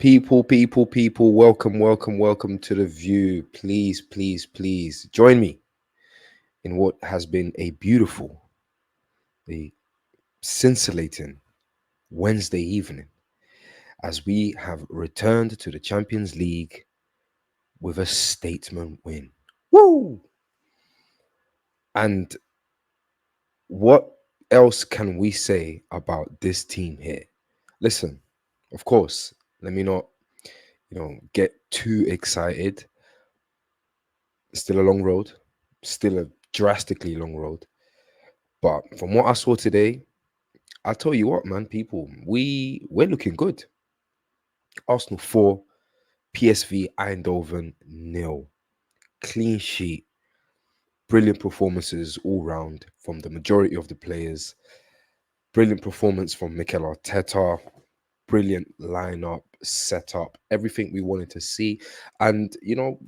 People, welcome to the view. Please join me in what has been a beautiful, a scintillating Wednesday evening as we have returned to the Champions League with a statement win. Woo! And what else can we say about this team here? Listen, of course, let me not, get too excited. Still a long road, still a drastically long road. But from what I saw today, I tell you what, man, people, we're looking good. Arsenal 4, PSV Eindhoven nil. Clean sheet, brilliant performances all round from the majority of the players. Brilliant performance from Mikel Arteta. Brilliant lineup, setup, everything we wanted to see. And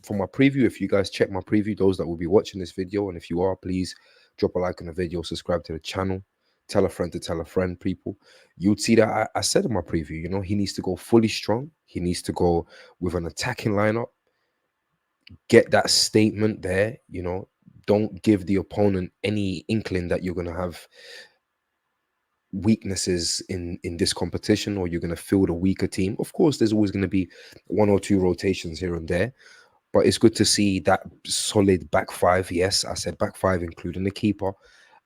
for my preview, if you guys check my preview, those that will be watching this video, and if you are, please drop a like on the video, subscribe to the channel, tell a friend to tell a friend, people. You'd see that I said in my preview, he needs to go fully strong. He needs to go with an attacking lineup, get that statement there, don't give the opponent any inkling that you're going to have weaknesses in this competition, or you're going to field a weaker team. Of course, there's always going to be one or two rotations here and there, but it's good to see that solid back five. Yes, I said back five, including the keeper.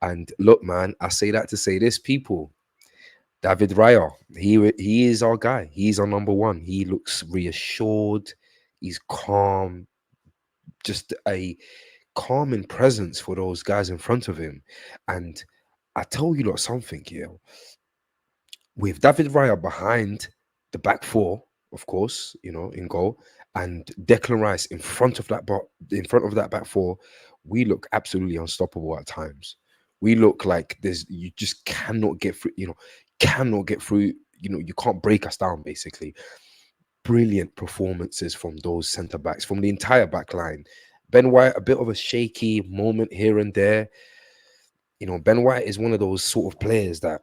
And look, man, I say that to say this, people. David Raya, he is our guy. He's our number one. He looks reassured. He's calm. Just a calming presence for those guys in front of him. And I tell you lot something, with David Raya behind the back four, of course, in goal, and Declan Rice in front of that back four, we look absolutely unstoppable at times. We look like you just cannot get through, cannot get through, you can't break us down, basically. Brilliant performances from those centre backs, from the entire back line. Ben White, a bit of a shaky moment here and there. Ben White is one of those sort of players that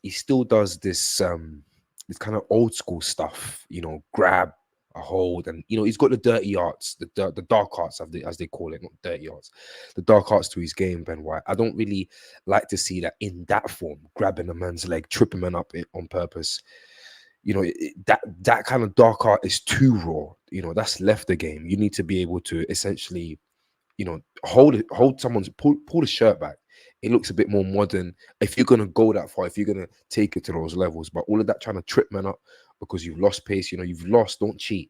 he still does this kind of old school stuff, grab a hold, and he's got the dirty arts, the dark arts as they call it, not dirty arts, the dark arts to his game. Ben White, I don't really like to see that in that form, grabbing a man's leg, tripping man up on purpose. That kind of dark art is too raw. That's left the game. You need to be able to essentially, hold someone's, pull the shirt back. It looks a bit more modern if you're gonna go that far, if you're gonna take it to those levels. But all of that trying to trip men up because you've lost pace, you've lost. Don't cheat.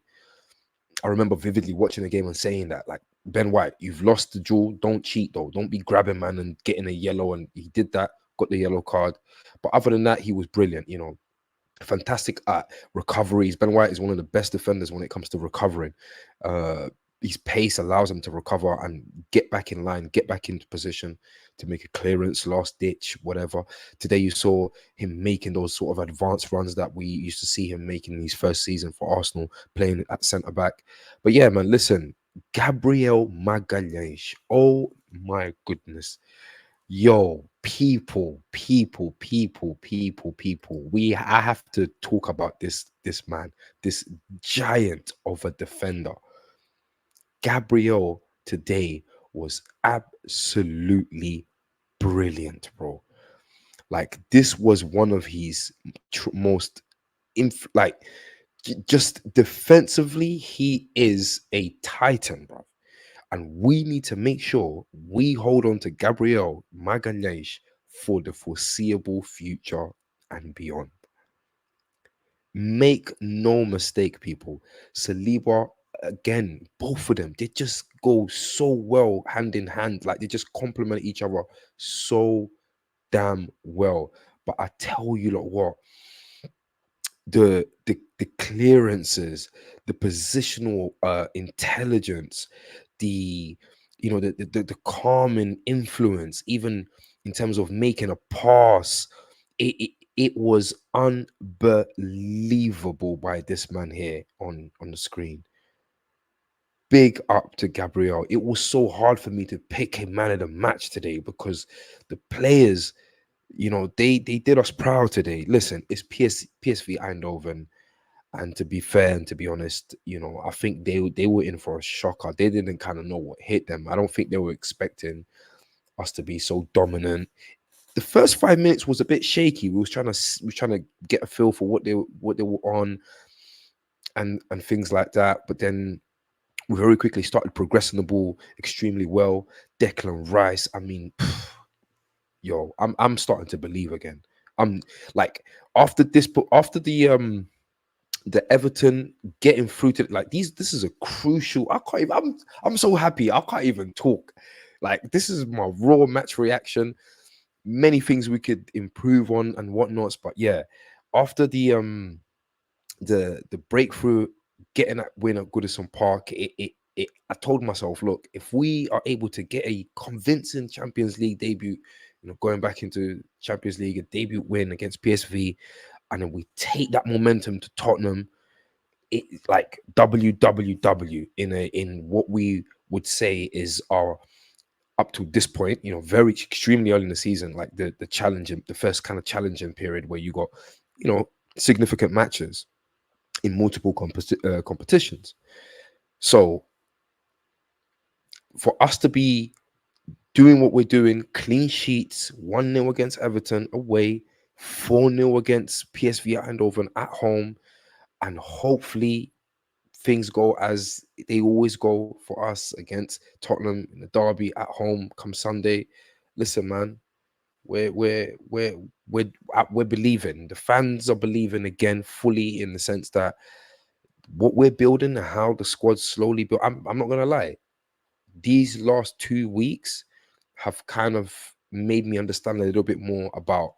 I remember vividly watching the game and saying that, like, Ben White, you've lost the duel. Don't cheat though. Don't be grabbing man and getting a yellow. And he did that, got the yellow card. But other than that, he was brilliant. Fantastic at recoveries. Ben White is one of the best defenders when it comes to recovering. Uh, his pace allows him to recover and get back in line, get back into position to make a clearance, last ditch, whatever. Today you saw him making those sort of advanced runs that we used to see him making in his first season for Arsenal, playing at centre back. But yeah, man, listen, Gabriel Magalhães. Oh my goodness. Yo, people. I have to talk about this man, this giant of a defender. Gabriel today was absolutely brilliant, bro. Like, this was one of his most like, just defensively, he is a titan, bro. And we need to make sure we hold on to Gabriel Magalhães for the foreseeable future and beyond. Make no mistake, people. Saliba, again, both of them, they just go so well hand in hand. Like, they just complement each other so damn well. But I tell you lot what, the clearances, the positional intelligence, the the calming influence, even in terms of making a pass, it was unbelievable by this man here on the screen. Big up to Gabriel. It was so hard for me to pick a man of the match today because the players, they did us proud today. Listen, it's PSV Eindhoven. And to be fair and to be honest, I think they were in for a shocker. They didn't kind of know what hit them. I don't think they were expecting us to be so dominant. The first 5 minutes was a bit shaky. We was trying to get a feel for what they were on, and things like that. But then we very quickly started progressing the ball extremely well. Declan Rice, I mean, yo, I'm starting to believe again. I'm like, after after the Everton getting through to, like, these, this is a crucial. I can't even. I'm so happy. I can't even talk. Like, this is my raw match reaction. Many things we could improve on and whatnots, but yeah, after the breakthrough, getting that win at Goodison Park, I told myself, look, if we are able to get a convincing Champions League debut, going back into Champions League, a debut win against PSV, and then we take that momentum to Tottenham, it like WWW in what we would say is our, up to this point, very extremely early in the season, like the challenging, the first kind of challenging period where you got, significant matches in multiple competitions. So for us to be doing what we're doing, clean sheets, 1-0 against Everton away, 4-0 against PSV at Eindhoven at home, and hopefully things go as they always go for us against Tottenham in the derby at home come Sunday. Listen, man, we're we're we're we're believing. The fans are believing again fully, in the sense that what we're building and how the squad's slowly built. I'm not gonna lie, these last 2 weeks have kind of made me understand a little bit more about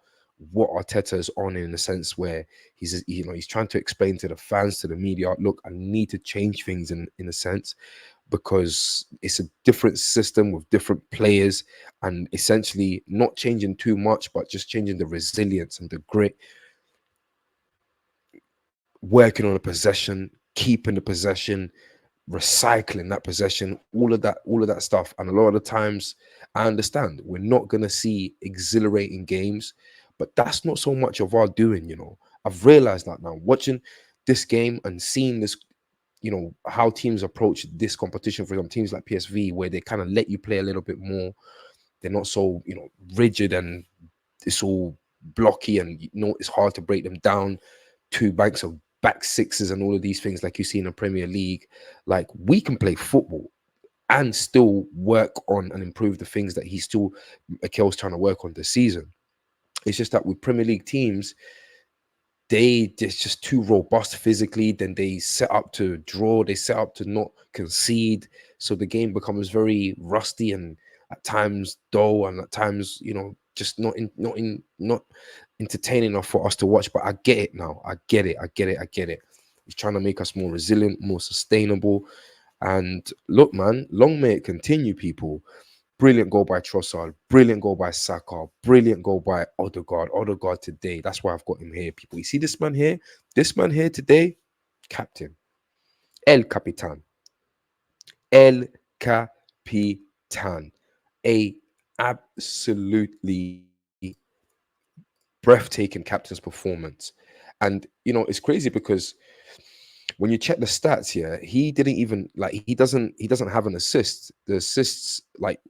what Arteta is on, in the sense where he's trying to explain to the fans, to the media, look, I need to change things in a sense, because it's a different system with different players, and essentially not changing too much, but just changing the resilience and the grit, working on the possession, keeping the possession, recycling that possession, all of that stuff. And a lot of the times, I understand we're not going to see exhilarating games, but that's not so much of our doing. I've realized that now, watching this game and seeing this, how teams approach this competition. For example, teams like PSV, where they kind of let you play a little bit more. They're not so, rigid, and it's all blocky, and it's hard to break them down. Two banks of back sixes and all of these things, like you see in the Premier League. Like, we can play football and still work on and improve the things that Mikel's trying to work on this season. It's just that with Premier League teams, they're just too robust physically. Then they set up to draw, they set up to not concede, so the game becomes very rusty, and at times dull, and at times, just not entertaining enough for us to watch. But I get it now. I get it. He's trying to make us more resilient, more sustainable. And look, man, long may it continue, people. Brilliant goal by Trossard. Brilliant goal by Saka. Brilliant goal by Odegaard. Odegaard today. That's why I've got him here, people. You see this man here? This man here today? Captain. El Capitan. El Capitan. A absolutely breathtaking captain's performance. And, it's crazy because when you check the stats here, he didn't even, like, he doesn't have an assist. The assists, like,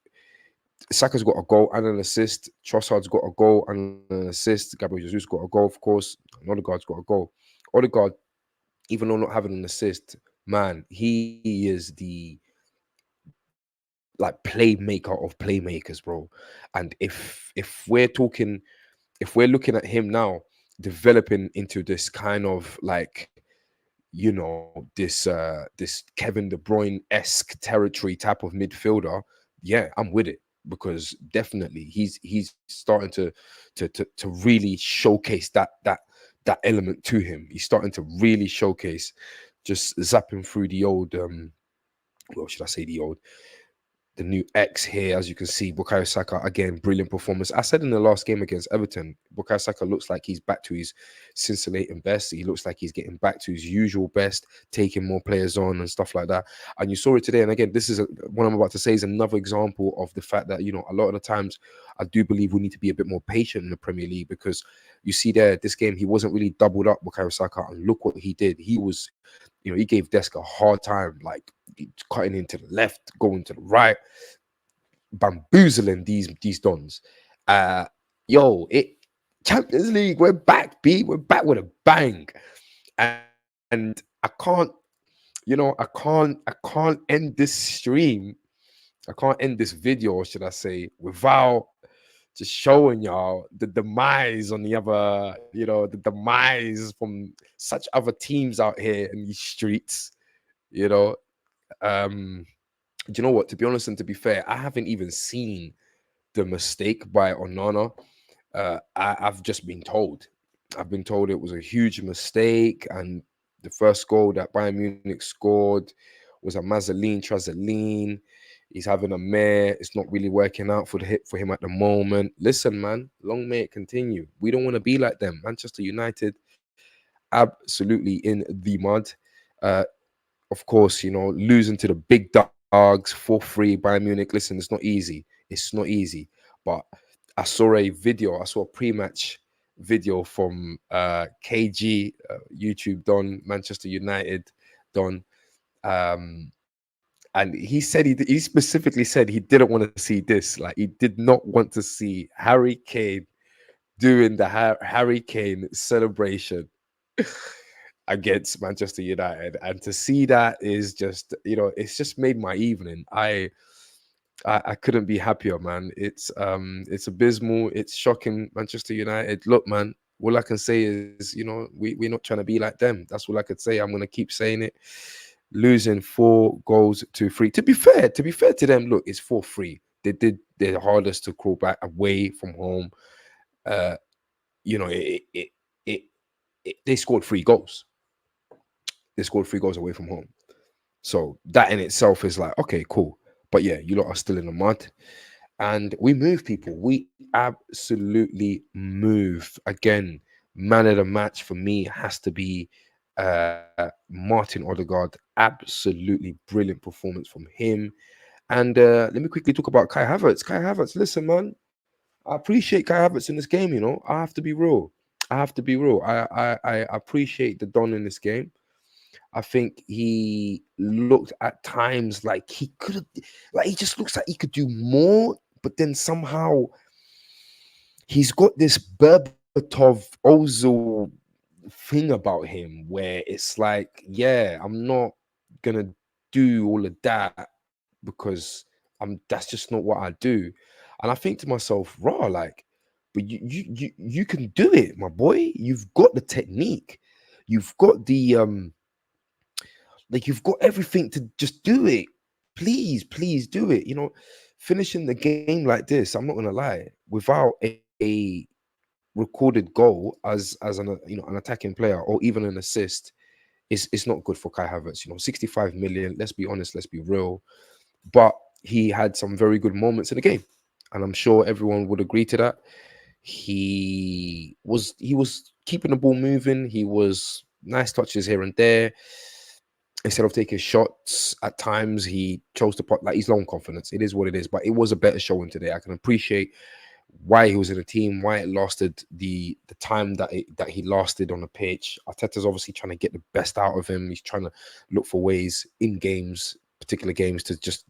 Saka's got a goal and an assist. Trossard's got a goal and an assist. Gabriel Jesus got a goal, of course. And Odegaard's got a goal. Odegaard, even though not having an assist, man, he is the, like, playmaker of playmakers, bro. And if we're looking at him now developing into this kind of, like, this Kevin De Bruyne-esque territory type of midfielder, yeah, I'm with it. Because definitely he's starting to really showcase that element to him. He's starting to really showcase, just zapping through the old, well, should I say the the new X here, as you can see, Bukayo Saka again, brilliant performance. I said in the last game against Everton, Bukayo Saka looks like he's back to his scintillating best. He looks like he's getting back to his usual best, taking more players on and stuff like that. And you saw it today. And again, this is what I'm about to say is another example of the fact that, you know, a lot of the times I do believe we need to be a bit more patient in the Premier League, because you see there, this game, he wasn't really doubled up, Bukayo Saka, and look what he did. He was, you know, he gave Desk a hard time, like cutting into the left, going to the right, bamboozling these dons. Uh, yo, it Champions League, we're back, B. We're back with a bang, and I can't, you know, I can't end this stream. I can't end this video, should I say, without just showing y'all the demise on the other, you know, the demise from such other teams out here in these streets, you know. Um, do you know what? To be honest and to be fair, I haven't even seen the mistake by Onana. I've just been told. I've been told it was a huge mistake, and the first goal that Bayern Munich scored was a Trazeline. He's having a mare. It's not really working out for him at the moment. Listen, man, long may it continue. We don't want to be like them. Manchester United, absolutely in the mud. Uh, of course, you know, losing to the big dogs 4-3 Bayern Munich. Listen, it's not easy. It's not easy. But I saw a pre-match video from KG, YouTube Don, Manchester United Don. And he said he specifically said he didn't want to see this. Like, he did not want to see Harry Kane doing the Harry Kane celebration against Manchester United, and to see that is just, you know, it's just made my evening. I couldn't be happier, man. It's abysmal. It's shocking. Manchester United. Look, man. All I can say is, you know, we're not trying to be like them. That's all I could say. I'm gonna keep saying it. Losing 4-3. To be fair to them, look, it's 4-3. They did their hardest to crawl back away from home. Uh, you know, it they scored 3 goals. They scored 3 goals away from home. So that in itself is like, okay, cool. But yeah, you lot are still in the mud. And we move, people. We absolutely move. Again, man of the match for me has to be Martin Odegaard. Absolutely brilliant performance from him. And let me quickly talk about Kai Havertz. Kai Havertz, listen, man. I appreciate Kai Havertz in this game, you know. I have to be real. I have to be real. I appreciate the Don in this game. I think he looked at times like he could have, like, he just looks like he could do more, but then somehow he's got this Berbatov Ozil thing about him where it's like, yeah, I'm not gonna do all of that because that's just not what I do. And I think to myself, raw, like, but you can do it, my boy. You've got the technique, you've got the like, you've got everything to just do it. Please do it. You know, finishing the game like this, I'm not gonna lie, without a recorded goal as an, you know, an attacking player or even an assist, is not good for Kai Havertz. You know, 65 million. Let's be honest. Let's be real. But he had some very good moments in the game, and I'm sure everyone would agree to that. He was keeping the ball moving. He was nice touches here and there. Instead of taking shots, at times he chose to put, like, his own confidence. It is what it is. But it was a better showing today. I can appreciate why he was in the team, why it lasted the time that he lasted on the pitch. Arteta's obviously trying to get the best out of him. He's trying to look for ways in games, particular games, to just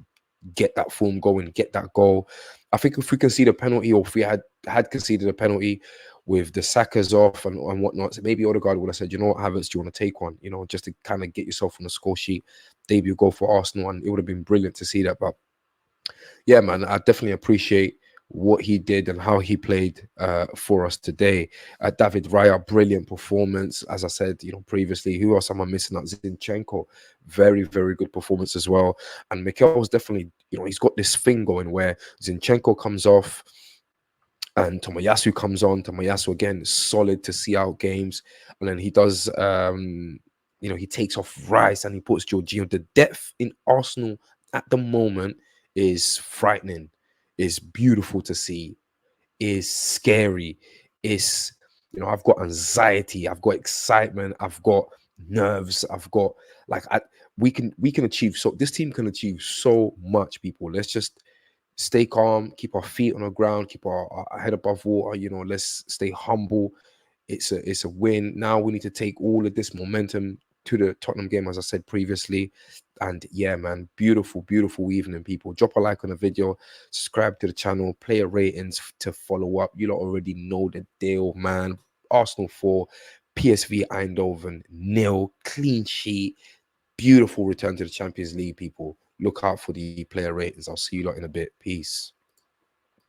get that form going, get that goal. I think if we concede a penalty, or if we had conceded a penalty with the Sakas off and whatnot, so maybe Odegaard would have said, you know what, Havertz, do you want to take one? You know, just to kind of get yourself on the score sheet, debut goal for Arsenal, and it would have been brilliant to see that. But yeah, man, I definitely appreciate what he did and how he played for us today. David Raya, brilliant performance. As I said, you know, previously, who else am I missing out? Zinchenko, very, very good performance as well. And Mikel's definitely, you know, he's got this thing going where Zinchenko comes off and Tomoyasu comes on. Tomoyasu, again, solid to see out games. And then he does, you know, he takes off Rice and he puts Jorginho. The depth in Arsenal at the moment is frightening, is beautiful to see, is scary, is, I've got anxiety, I've got excitement, I've got nerves, I've got like we can achieve, so this team can achieve so much, people. Let's just stay calm, keep our feet on the ground, keep our head above water, let's stay humble. It's a win. Now we need to take all of this momentum to the Tottenham game, as I said previously. And yeah, man, beautiful, beautiful evening, people. Drop a like on the video, subscribe to the channel, player ratings to follow up. You lot already know the deal, man. Arsenal 4, PSV Eindhoven nil, clean sheet, beautiful return to the Champions League, people. Look out for the player ratings. I'll see you lot in a bit. Peace.